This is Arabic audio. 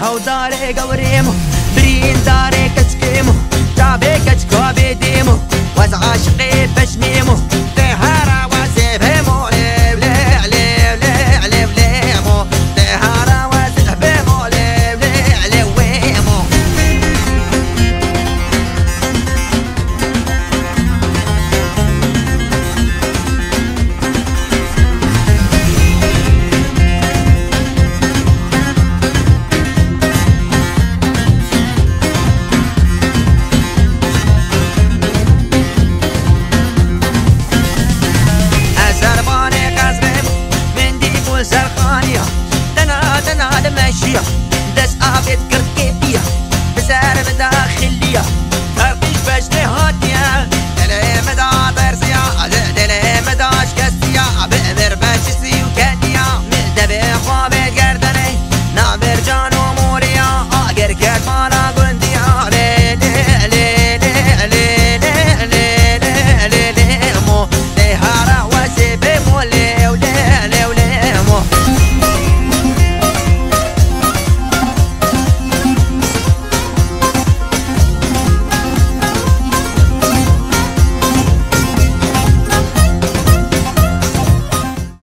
او داري قوريمو برين داري كتكيمو تابي كتكو بيديمو واز عاشقي بشميمو تهارا واسيبهمو ليو ليو ليو ليو ليو ليمو تهارا واسيبهمو ليو ليو ليو ويمو زرقانية دنا دنا دمشية دس آبت كركيبية بسار بدا